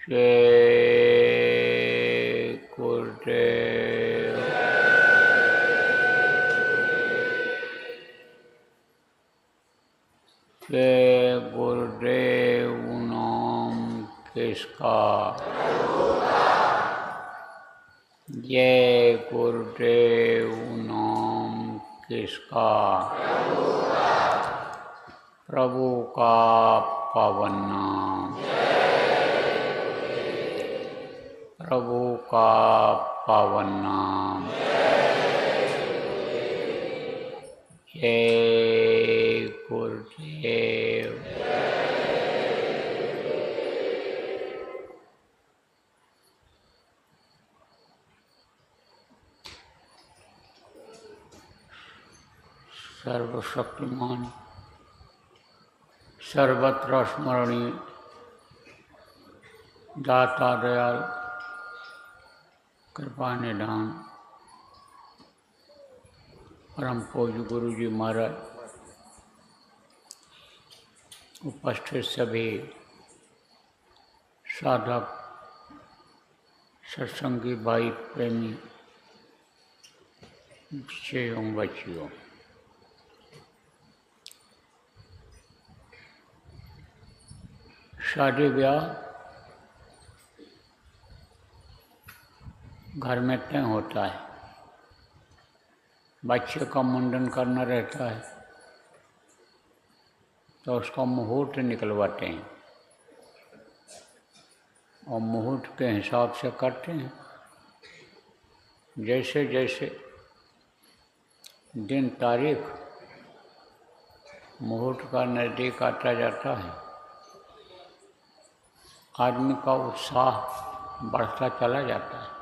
जय गुरुदेव। जय गुरुदेव नाम किसका? जय गुरुदेव नाम किसका? प्रभु का पावन नाम, प्रभु का पावन नाम। जय गुरुदेव। सर्वशक्तिमान, सर्वत्र स्मरणीय, दाता दयाल, कृपा निधान परम पूज्य गुरु जी महाराज, उपस्थित सभी साधक, सत्संगी भाई प्रेमी बच्चों बच्चियों, शादी ब्याह घर में तय होता है। बच्चे का मुंडन करना रहता है तो उसका मुहूर्त निकलवाते हैं और मुहूर्त के हिसाब से करते हैं। जैसे जैसे दिन तारीख मुहूर्त का नज़दीक आता जाता है, आदमी का उत्साह बढ़ता चला जाता है।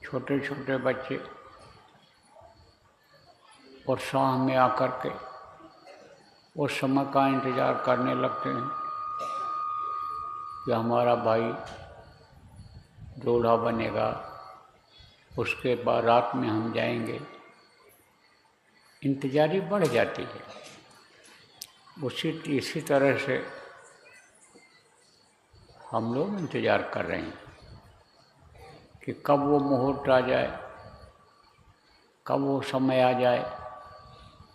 छोटे छोटे बच्चे उत्साह में आकर के उस समय का इंतज़ार करने लगते हैं कि हमारा भाई दूल्हा बनेगा, उसके बाद रात में हम जाएंगे। इंतज़ारी बढ़ जाती है। इसी तरह से हम लोग इंतज़ार कर रहे हैं कि कब वो मुहूर्त आ जाए, कब वो समय आ जाए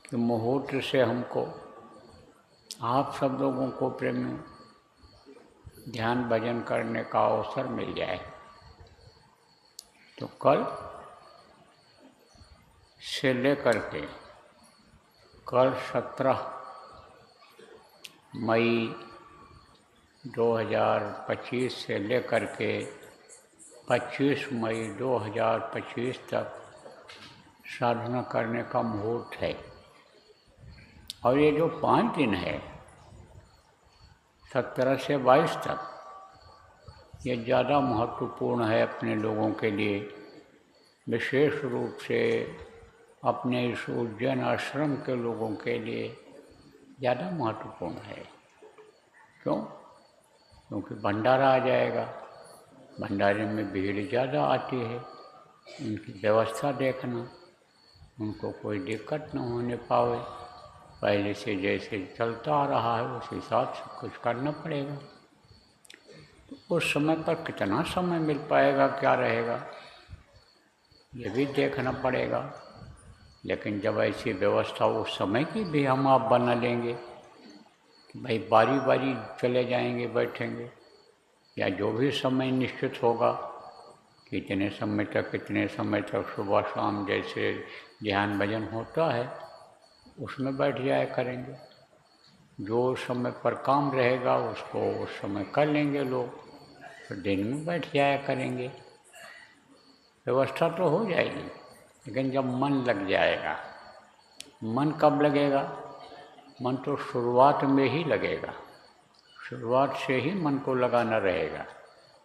कि मुहूर्त से हमको, आप सब लोगों को प्रेमियों, ध्यान भजन करने का अवसर मिल जाए। तो कल से लेकर के कल 17 मई 2025 से लेकर के 25 मई 2025 तक साधना करने का मुहूर्त है। और ये जो 5 दिन है 17 से 22 तक, ये ज़्यादा महत्वपूर्ण है अपने लोगों के लिए, विशेष रूप से अपने इस उज्जैन आश्रम के लोगों के लिए ज़्यादा महत्वपूर्ण है। क्यों? क्योंकि भंडारा आ जाएगा। भंडारे में भीड़ ज़्यादा आती है। उनकी व्यवस्था देखना, उनको कोई दिक्कत न होने पावे, पहले से जैसे चलता आ रहा है उस हिसाब से कुछ करना पड़ेगा। तो उस समय पर कितना समय मिल पाएगा, क्या रहेगा, ये भी देखना पड़ेगा। लेकिन जब ऐसी व्यवस्था उस समय की भी हम आप बना लेंगे कि भाई बारी बारी चले जाएंगे, बैठेंगे, या जो भी समय निश्चित होगा कि इतने समय तक सुबह शाम जैसे ध्यान भजन होता है उसमें बैठ जाया करेंगे। जो समय पर काम रहेगा उसको उस समय कर लेंगे लोग, तो दिन में बैठ जाया करेंगे। व्यवस्था तो हो जाएगी, लेकिन जब मन लग जाएगा। मन कब लगेगा? मन तो शुरुआत में ही लगेगा। शुरुआत से ही मन को लगाना रहेगा,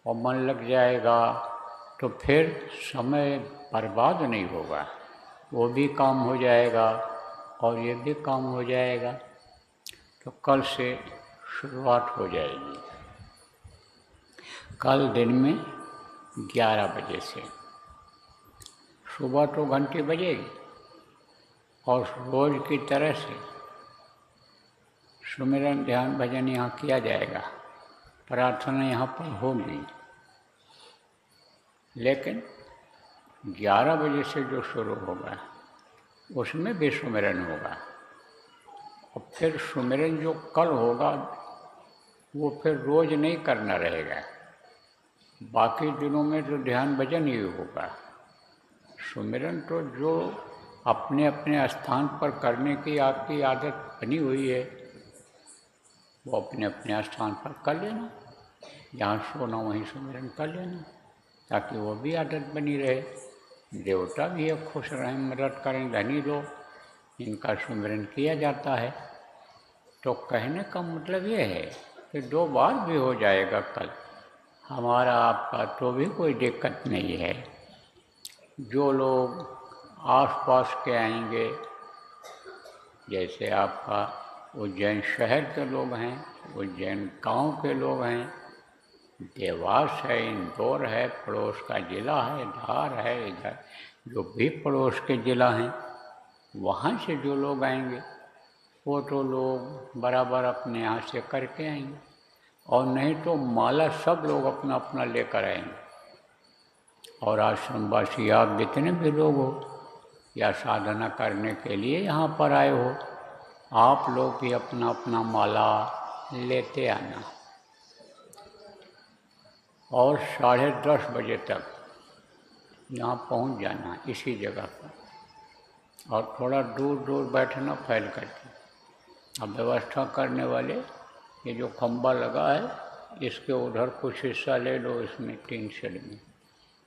और मन लग जाएगा तो फिर समय बर्बाद नहीं होगा। वो भी काम हो जाएगा और ये भी काम हो जाएगा। तो कल से शुरुआत हो जाएगी। कल दिन में 11 बजे से सुबह तो घंटी बजेगी, और रोज़ की तरह से सुमिरन ध्यान भजन यहाँ किया जाएगा, प्रार्थना यहाँ पर होगी, लेकिन 11 बजे से जो शुरू होगा उसमें भी सुमिरन होगा। और फिर सुमिरन जो कल होगा वो फिर रोज़ नहीं करना रहेगा, बाकी दिनों में तो ध्यान भजन ही होगा। सुमिरन तो जो अपने अपने स्थान पर करने की आपकी आदत बनी हुई है वो अपने अपने स्थान पर कर लेना, जहाँ सोना वहीं सुमिरन कर लेना, ताकि वो भी आदत बनी रहे। देवता भी अब खुश रहें, मदद करें, धनी लोग, इनका सुमिरन किया जाता है। तो कहने का मतलब ये है कि 2 बार भी हो जाएगा कल हमारा आपका, तो भी कोई दिक्कत नहीं है। जो लोग आसपास के आएंगे, जैसे आपका उज्जैन शहर के लोग हैं, उज्जैन गांव के लोग हैं, देवास है, इंदौर है, पड़ोस का ज़िला है, धार है, इधर जो भी पड़ोस के ज़िला हैं वहाँ से जो लोग आएंगे वो तो लोग बराबर अपने यहाँ से करके आएंगे, और नहीं तो माला सब लोग अपना अपना लेकर आएंगे। और आश्रमवासी आप जितने भी लोग हो या साधना करने के लिए यहाँ पर आए हो, आप लोग भी अपना अपना माला लेते आना। और 10:30 बजे तक यहाँ पहुँच जाना इसी जगह पर, और थोड़ा दूर दूर बैठना फैल करके। अब व्यवस्था करने वाले ये जो खंबा लगा है इसके उधर कुछ हिस्सा ले लो, इसमें 3 शेड में,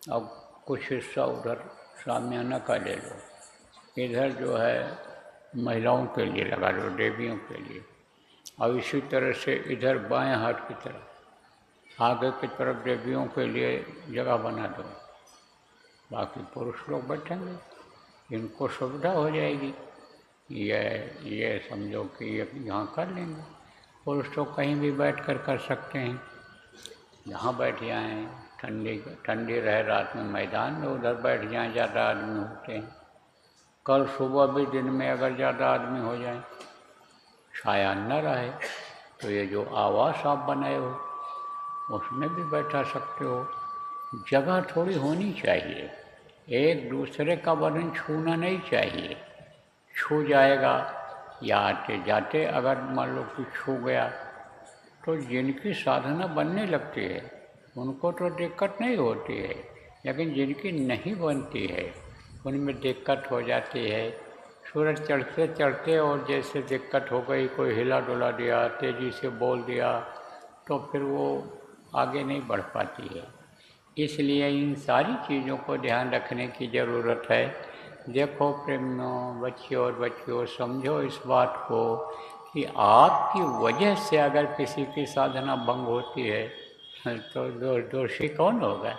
अब कुछ हिस्सा उधर सामियाना का ले लो, इधर जो है महिलाओं के लिए लगा लो, देवियों के लिए, और इसी तरह से इधर बाएं हाथ की तरफ आगे की तरफ देवियों के लिए जगह बना दो। बाकी पुरुष लोग बैठेंगे, इनको सुविधा हो जाएगी। ये समझो कि यहाँ कर लेंगे। पुरुष तो कहीं भी बैठकर कर सकते हैं, यहाँ बैठ जाएं, ठंडी रहे रात में मैदान में उधर बैठ जाएं, ज़्यादा आदमी होते हैं। कल सुबह भी दिन में अगर ज़्यादा आदमी हो जाए, छाया न रहे, तो ये जो आवास आप बनाए हो उसमें भी बैठा सकते हो। जगह थोड़ी होनी चाहिए, एक दूसरे का वजन छूना नहीं चाहिए। छू जाएगा या आते जाते अगर मान लो कि छू गया तो जिनकी साधना बनने लगती है उनको तो दिक्कत नहीं होती है, लेकिन जिनकी नहीं बनती है उनमें दिक्कत हो जाती है। सूरज चढ़ते चढ़ते और जैसे दिक्कत हो गई, कोई हिला डुला दिया, तेज़ी से बोल दिया, तो फिर वो आगे नहीं बढ़ पाती है। इसलिए इन सारी चीज़ों को ध्यान रखने की ज़रूरत है। देखो प्रेमियों, बच्चियों और बच्चियों, समझो इस बात को कि आपकी वजह से अगर किसी की साधना भंग होती है तो दोषी कौन होगा?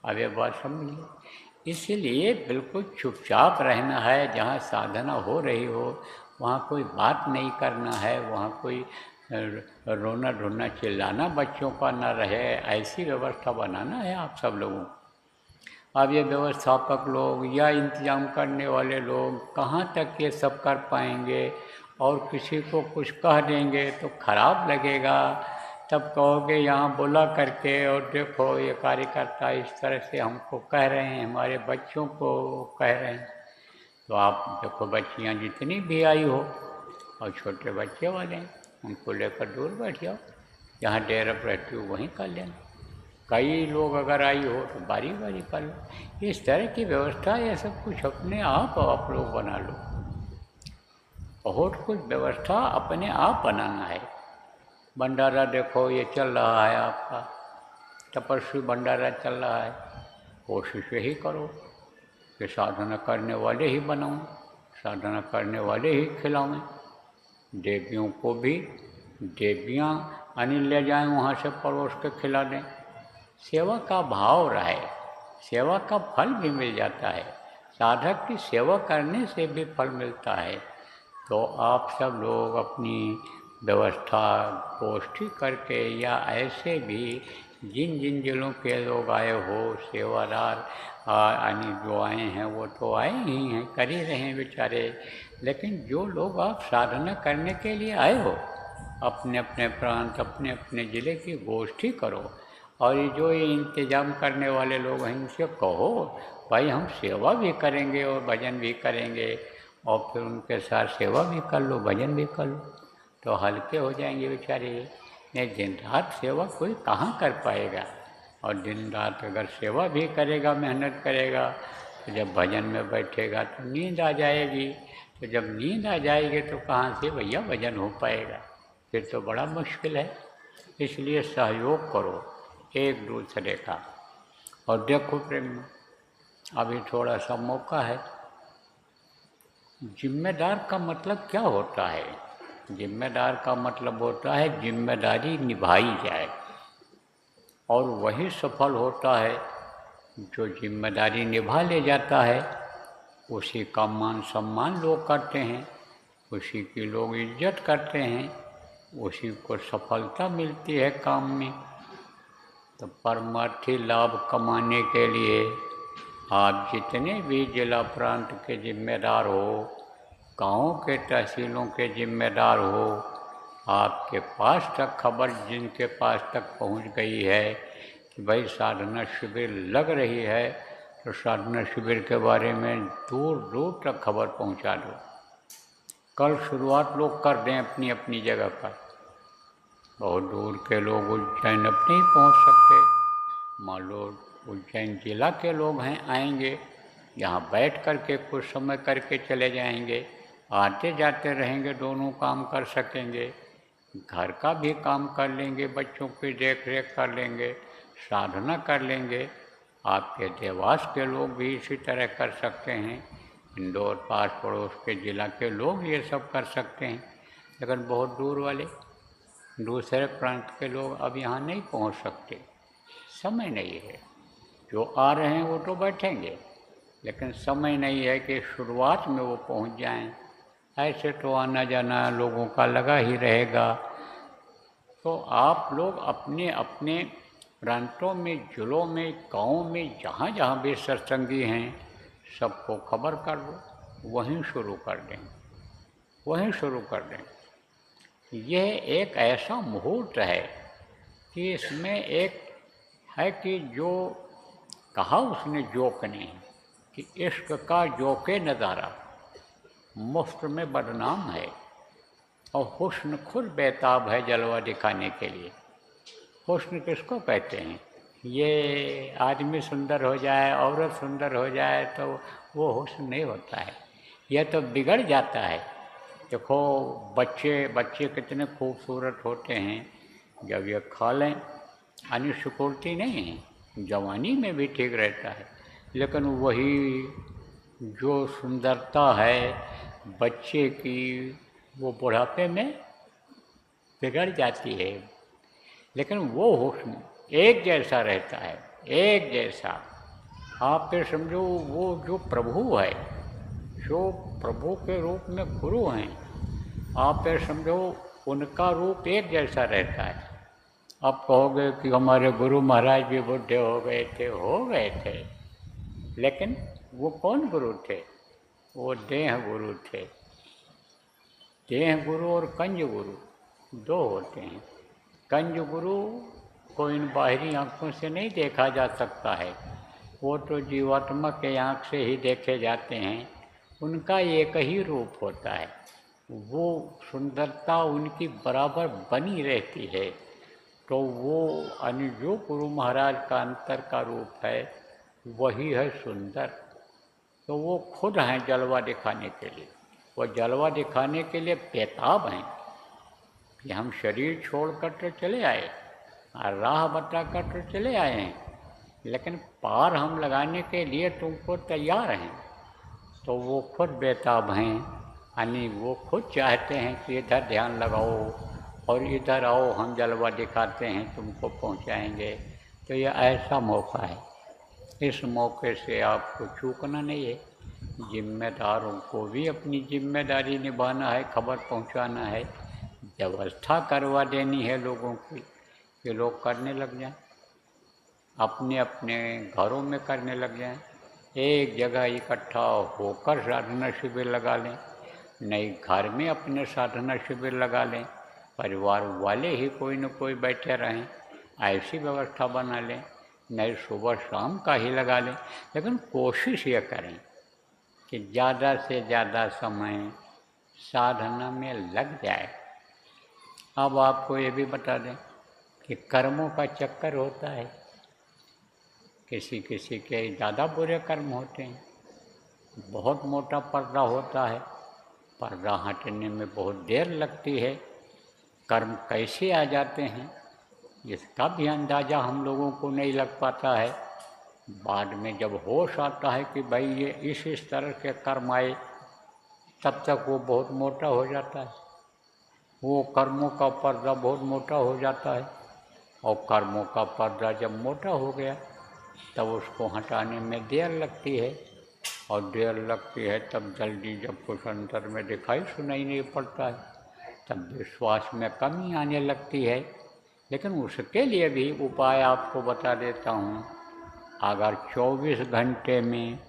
अब ये बात समझिए। इसलिए बिल्कुल चुपचाप रहना है, जहाँ साधना हो रही हो वहाँ कोई बात नहीं करना है, वहाँ कोई रोना ढूंढना चिल्लाना बच्चों का न रहे, ऐसी व्यवस्था बनाना है आप सब लोगों को। अब ये व्यवस्थापक लोग या इंतजाम करने वाले लोग कहाँ तक ये सब कर पाएंगे, और किसी को कुछ कह देंगे तो खराब लगेगा, तब कहोगे यहाँ बुला करके और देखो ये कार्यकर्ता इस तरह से हमको कह रहे हैं, हमारे बच्चों को कह रहे हैं। तो आप देखो बच्चियाँ जितनी भी आई हो और छोटे बच्चे वाले हैं उनको लेकर दूर बैठ जाओ, जहाँ डेरा रहती हो वहीं कर लेना। कई लोग अगर आई हो तो बारी बारी कर लो। इस तरह की व्यवस्था ये सब कुछ अपने आप लोग बना लो। बहुत कुछ व्यवस्था अपने आप बनाना है। भंडारा देखो ये चल रहा है, आपका तपस्वी भंडारा चल रहा है, कोशिश यही करो कि साधना करने वाले ही बनाऊं, साधना करने वाले ही खिलाऊं। देवियों को भी देवियाँ अनिल ले जाएं वहाँ से परोस के खिला दें। सेवा का भाव रहे, सेवा का फल भी मिल जाता है। साधक की सेवा करने से भी फल मिलता है। तो आप सब लोग अपनी व्यवस्था गोष्ठी करके या ऐसे भी जिन जिन जिलों के लोग आए हो, सेवादार यानी जो आए हैं वो तो आए ही हैं, कर ही रहे हैं बेचारे, लेकिन जो लोग आप साधना करने के लिए आए हो अपने अपने प्रांत, अपने अपने ज़िले की गोष्ठी करो। और ये इंतज़ाम करने वाले लोग हैं इनसे कहो भाई हम सेवा भी करेंगे और भजन भी करेंगे, और फिर उनके साथ सेवा भी कर लो, भजन भी कर लो, तो हल्के हो जाएंगे बेचारे। नहीं दिन रात सेवा कोई कहाँ कर पाएगा, और दिन रात अगर सेवा भी करेगा, मेहनत करेगा, तो जब भजन में बैठेगा तो नींद आ जाएगी। तो जब नींद आ जाएगी तो कहाँ से भैया भजन हो पाएगा, फिर तो बड़ा मुश्किल है। इसलिए सहयोग करो एक दूसरे का। और देखो प्रेम, अभी थोड़ा सा मौका है। जिम्मेदार का मतलब क्या होता है? जिम्मेदार का मतलब होता है जिम्मेदारी निभाई जाए, और वही सफल होता है जो जिम्मेदारी निभा ले जाता है। उसी का मान सम्मान लोग करते हैं, उसी की लोग इज्जत करते हैं, उसी को सफलता मिलती है काम में। तो परमार्थी लाभ कमाने के लिए आप जितने भी जिला प्रांत के जिम्मेदार हो, गाँव के तहसीलों के जिम्मेदार हो, आपके पास तक खबर जिनके पास तक पहुंच गई है कि भाई साधना शिविर लग रही है, तो साधना शिविर के बारे में दूर दूर तक खबर पहुंचा दो। कल शुरुआत लोग कर दें अपनी अपनी जगह पर। बहुत दूर के लोग उज्जैन अब नहीं पहुँच सकते, मान लो उज्जैन जिला के लोग हैं, आएंगे यहाँ बैठ कर के कुछ समय करके चले जाएंगे, आते जाते रहेंगे, दोनों काम कर सकेंगे, घर का भी काम कर लेंगे, बच्चों की देख रेख कर लेंगे, साधना कर लेंगे। आपके देवास के लोग भी इसी तरह कर सकते हैं, इंदौर पास पड़ोस के जिला के लोग ये सब कर सकते हैं। लेकिन बहुत दूर वाले दूसरे प्रांत के लोग अब यहाँ नहीं पहुँच सकते, समय नहीं है। जो आ रहे हैं वो तो बैठेंगे, लेकिन समय नहीं है कि शुरुआत में वो पहुँच जाएं। ऐसे तो आना जाना लोगों का लगा ही रहेगा। तो आप लोग अपने अपने प्रांतों में, जिलों में, गाँव में, जहाँ जहाँ भी सत्संगी हैं सबको खबर कर दो, वहीं शुरू कर दें, वहीं शुरू कर दें। यह एक ऐसा मुहूर्त है कि इसमें एक है कि जो कहा उसने जोक ने कि इश्क का जोके नज़ारा मुफ्त में बदनाम है, और हुस्न खुद बेताब है जलवा दिखाने के लिए। हुस्न किसको कहते हैं? ये आदमी सुंदर हो जाए, औरत सुंदर हो जाए तो वो हुस्न नहीं होता है, यह तो बिगड़ जाता है। देखो बच्चे कितने खूबसूरत होते हैं, जब ये खा लें यानी सिकुड़ती नहीं है, जवानी में भी ठीक रहता है। लेकिन वही जो सुंदरता है बच्चे की, वो बुढ़ापे में बिगड़ जाती है। लेकिन वो हुस्न एक जैसा रहता है, एक जैसा। आप फिर समझो वो जो प्रभु है, जो प्रभु के रूप में गुरु हैं, आप फिर समझो उनका रूप एक जैसा रहता है। आप कहोगे कि हमारे गुरु महाराज भी बुढ़े हो गए थे, लेकिन वो कौन गुरु थे? वो देह गुरु थे। देह गुरु और कंज गुरु दो होते हैं। कंज गुरु को इन बाहरी आँखों से नहीं देखा जा सकता है, वो तो जीवात्मा के आँख से ही देखे जाते हैं। उनका एक ही रूप होता है, वो सुंदरता उनकी बराबर बनी रहती है। तो वो जो गुरु महाराज का अंतर का रूप है वही है सुंदर। तो वो खुद हैं जलवा दिखाने के लिए, वो जलवा दिखाने के लिए बेताब हैं कि हम शरीर छोड़कर तो चले आए और राह बताकर तो चले आए हैं, लेकिन पार हम लगाने के लिए तुमको तैयार हैं। तो वो खुद बेताब हैं, यानी वो खुद चाहते हैं कि इधर ध्यान लगाओ और इधर आओ, हम जलवा दिखाते हैं, तुमको पहुंचाएंगे। तो ये ऐसा मौका है, इस मौके से आपको चूकना नहीं है। जिम्मेदारों को भी अपनी जिम्मेदारी निभाना है, खबर पहुंचाना है, व्यवस्था करवा देनी है लोगों की कि लोग करने लग जाएं, अपने अपने घरों में करने लग जाएं। एक जगह इकट्ठा होकर साधना शिविर लगा लें, नहीं घर में अपने साधना शिविर लगा लें, परिवार वाले ही कोई न कोई बैठे रहें, ऐसी व्यवस्था बना लें, नहीं सुबह शाम का ही लगा लें, लेकिन कोशिश ये करें कि ज़्यादा से ज़्यादा समय साधना में लग जाए। अब आपको ये भी बता दें कि कर्मों का चक्कर होता है, किसी किसी के ज़्यादा बुरे कर्म होते हैं, बहुत मोटा पर्दा होता है, पर्दा हटने में बहुत देर लगती है, कर्म कैसे आ जाते हैं इसका भी अंदाज़ा हम लोगों को नहीं लग पाता है। बाद में जब होश आता है कि भाई ये इस तरह के कर्म आए, तब तक वो बहुत मोटा हो जाता है, वो कर्मों का पर्दा बहुत मोटा हो जाता है। और कर्मों का पर्दा जब मोटा हो गया तब उसको हटाने में देर लगती है, और देर लगती है तब जल्दी जब कुछ अंतर में दिखाई सुनाई नहीं पड़ता है, तब विश्वास में कमी आने लगती है। लेकिन उसके लिए भी उपाय आपको बता देता हूँ। अगर 24 घंटे में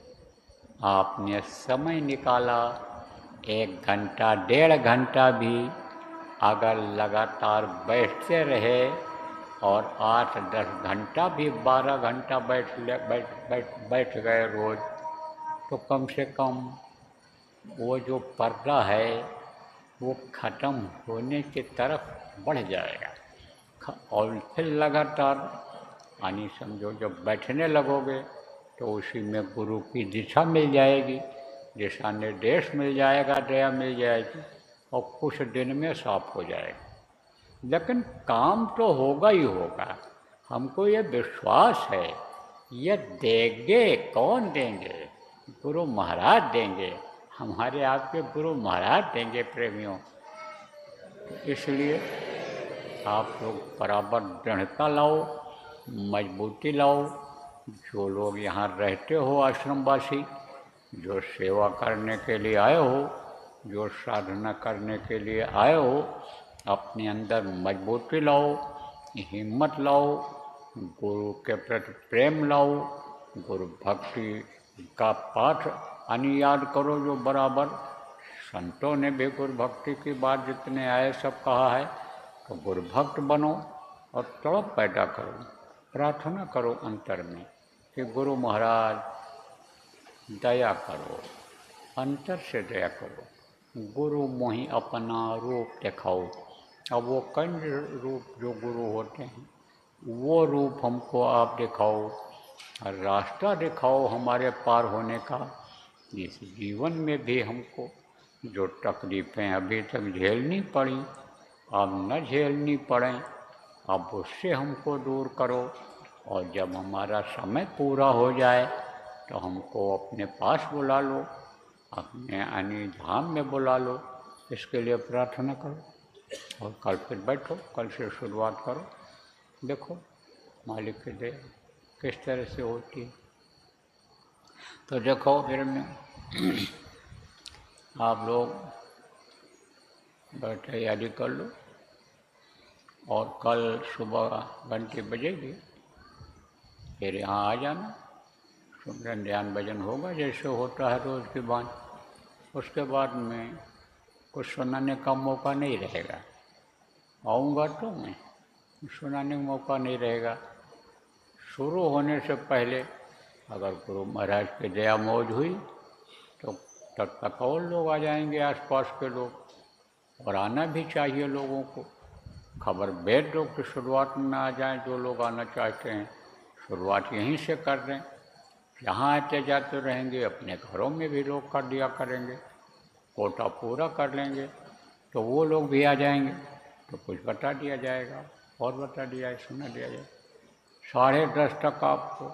आपने समय निकाला, 1 घंटा 1.5 घंटा भी अगर लगातार बैठते रहे, और 8-10 घंटा भी 12 घंटा बैठ गए रोज़, तो कम से कम वो जो पर्दा है वो ख़त्म होने की तरफ बढ़ जाएगा। और फिर लगातार यानी समझो जब बैठने लगोगे तो उसी में गुरु की दिशा मिल जाएगी, दिशा निर्देश मिल जाएगा, दया मिल जाएगी, और कुछ दिन में साफ हो जाएगा। लेकिन काम तो होगा ही होगा, हमको ये विश्वास है। ये देंगे, कौन देंगे? गुरु महाराज देंगे, हमारे आपके गुरु महाराज देंगे प्रेमियों। इसलिए आप लोग बराबर दृढ़ता लाओ, मजबूती लाओ। जो लोग यहाँ रहते हो आश्रमवासी, जो सेवा करने के लिए आए हो, जो साधना करने के लिए आए हो, अपने अंदर मजबूती लाओ, हिम्मत लाओ, गुरु के प्रति प्रेम लाओ, गुरु भक्ति का पाठ याद करो जो बराबर। संतों ने भी गुरु भक्ति की बात जितने आए सब कहा है। तो गुरु भक्त बनो और तड़प पैदा करो, प्रार्थना करो अंतर में कि गुरु महाराज दया करो, अंतर से दया करो, गुरु मोहि अपना रूप दिखाओ। अब वो कंज रूप जो गुरु होते हैं वो रूप हमको आप दिखाओ, और रास्ता दिखाओ हमारे पार होने का। इस जीवन में भी हमको जो तकलीफ़ें अभी तक झेलनी पड़ी, अब न झेलनी पड़ें, अब उससे हमको दूर करो। और जब हमारा समय पूरा हो जाए तो हमको अपने पास बुला लो, अपने अनी धाम में बुला लो। इसके लिए प्रार्थना करो और कल फिर बैठो, कल से शुरुआत करो। देखो मालिक की दया किस तरह से होती है। तो देखो फिर में आप लोग तैयारी कर लो, और कल सुबह घंटी बजेगी, फिर यहाँ आ जाना, सुमरन ध्यान भजन होगा जैसे होता है रोज़ की बात। उसके बाद में कुछ सुनाने का मौका नहीं रहेगा, आऊँगा तो मैं, सुनाने का मौका नहीं रहेगा। शुरू होने से पहले अगर गुरु महाराज की दया मौज हुई तो तब तक और लोग आ जाएंगे, आसपास के लोग, और आना भी चाहिए लोगों को। खबर भेज दो कि शुरुआत में आ जाएं जो लोग आना चाहते हैं, शुरुआत यहीं से कर दें। यहाँ आते जाते रहेंगे, अपने घरों में भी लोग कर दिया करेंगे, कोटा पूरा कर लेंगे तो वो लोग भी आ जाएंगे, तो कुछ बता दिया जाएगा और बता दिया सुना दिया जाए। 10:30 तक आपको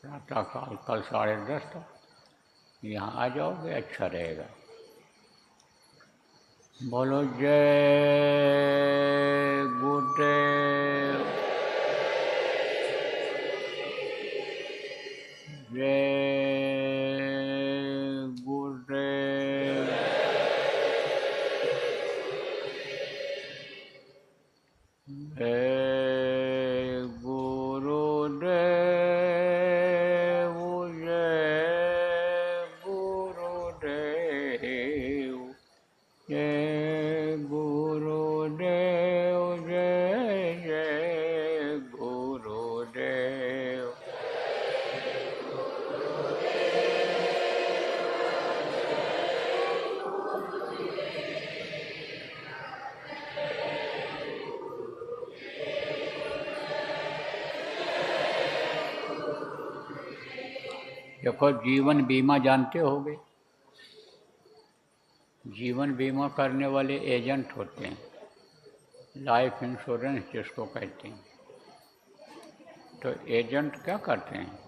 प्रातःकाल कल 10:30 तक यहाँ आ जाओगे, अच्छा रहेगा। बोलो जय गुरुदेव, जय गुरुदेव, जय गुरुदेव, जय गुरुदेव, जय गुरुदेव, देखो, जीवन बीमा जानते होगे, जीवन बीमा करने वाले एजेंट होते हैं, लाइफ इंश्योरेंस जिसको कहते हैं। तो एजेंट क्या करते हैं,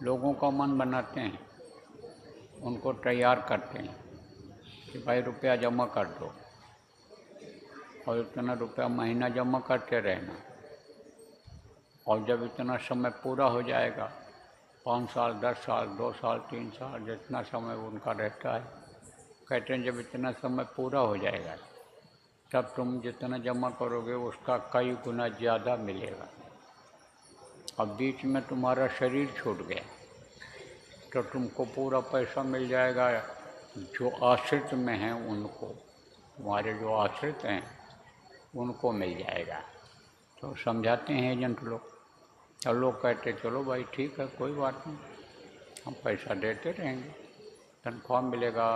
लोगों का मन बनाते हैं, उनको तैयार करते हैं कि भाई रुपया जमा कर दो और इतना रुपया महीना जमा करते रहना, और जब इतना समय पूरा हो जाएगा, 5 साल, 10 साल, 2 साल, 3 साल, जितना समय उनका रहता है, कहते हैं जब इतना समय पूरा हो जाएगा तब तुम जितना जमा करोगे उसका कई गुना ज़्यादा मिलेगा। अब बीच में तुम्हारा शरीर छूट गया तो तुमको पूरा पैसा मिल जाएगा, जो आश्रित में हैं उनको, तुम्हारे जो आश्रित हैं उनको मिल जाएगा। तो समझाते हैं एजेंट लोग, और लोग कहते चलो भाई ठीक है, कोई बात नहीं, हम पैसा देते रहेंगे, तनख्वाह मिलेगा,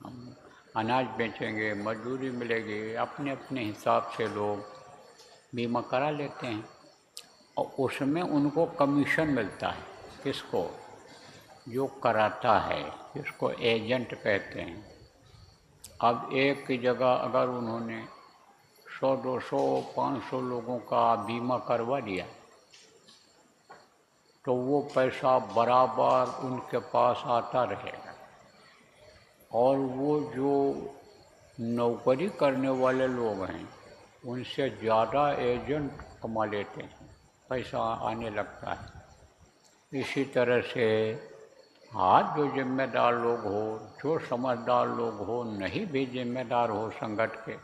हम अनाज बेचेंगे, मजदूरी मिलेगी, अपने अपने हिसाब से लोग बीमा करा लेते हैं और उसमें उनको कमीशन मिलता है। किसको? जो कराता है, जिसको एजेंट कहते हैं। अब एक की जगह अगर उन्होंने 100, 200, 500 लोगों का बीमा करवा दिया तो वो पैसा बराबर उनके पास आता रहेगा, और वो जो नौकरी करने वाले लोग हैं उनसे ज़्यादा एजेंट कमा लेते हैं, पैसा आने लगता है। इसी तरह से आज जो जिम्मेदार लोग हो, जो समझदार लोग हो, नहीं भी जिम्मेदार हो संगत के,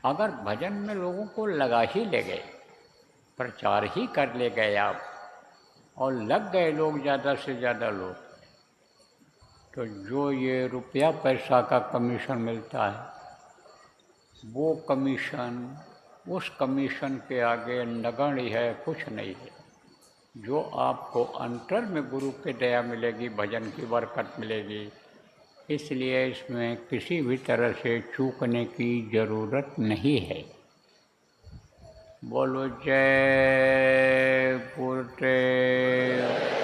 अगर भजन में लोगों को लगा ही ले गए, प्रचार ही कर ले गए आप, और लग गए लोग, ज़्यादा से ज़्यादा लोग, तो जो ये रुपया पैसा का कमीशन मिलता है वो कमीशन उस कमीशन के आगे नगण्य है, कुछ नहीं है। जो आपको अंतर में गुरु की दया मिलेगी, भजन की बरकत मिलेगी, इसलिए इसमें किसी भी तरह से चूकने की ज़रूरत नहीं है। बोलो जय गुरुदेव।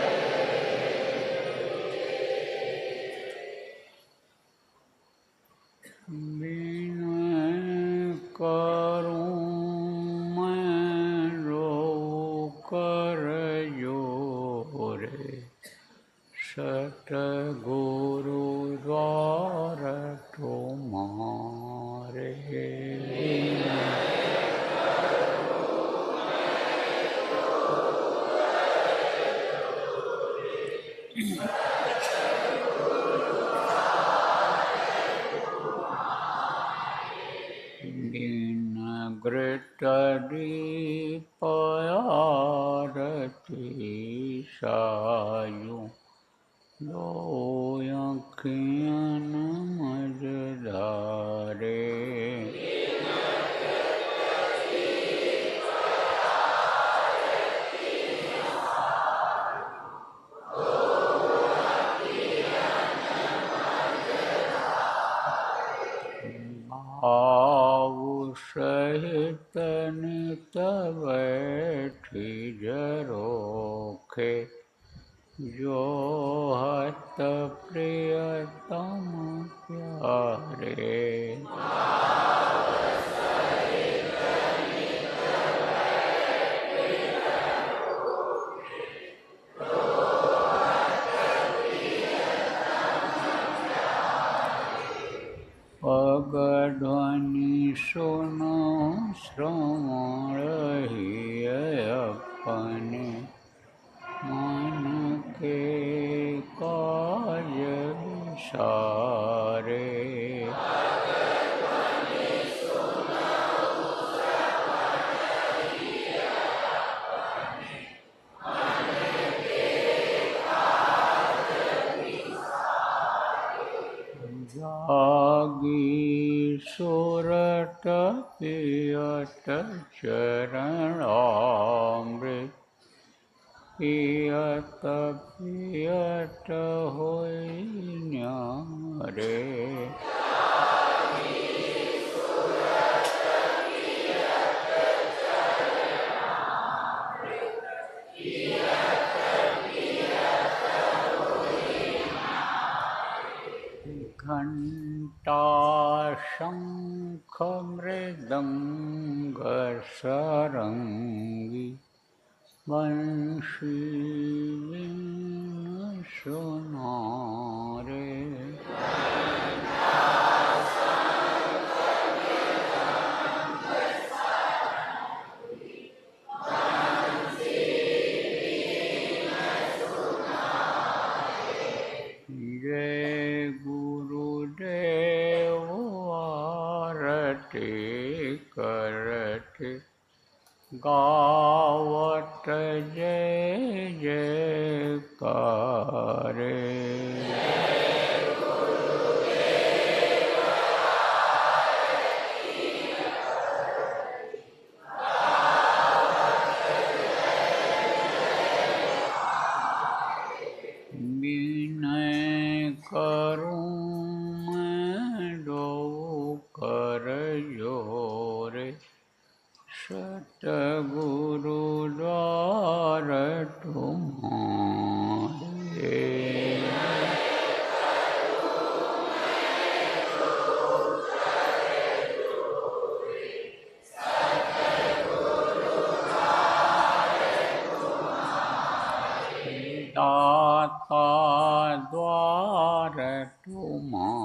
सतगुरु द्वार तुम्हारे, घृत दीप आरती सायु, दो अखियाँ मझधारे, भाव सहित नित बैठी जरोखे, जो हत प्रियतम प्यारे, पग ध्वनि सुनो श्रवण ही अपने, मन के काज विसारे, जागी सुरत पियत चरणामृत, पियत पियत होई न्यारे, शङ्खमृदङ्गसरङ्गी वंशी सुनारे। जय गुरुदेव आरती करते गावत जय जयकारे। विनय करूं मैं दो कर जोरे, सतगुरु द्वार तुम्हारे। दाता द्वार तुम्हारे,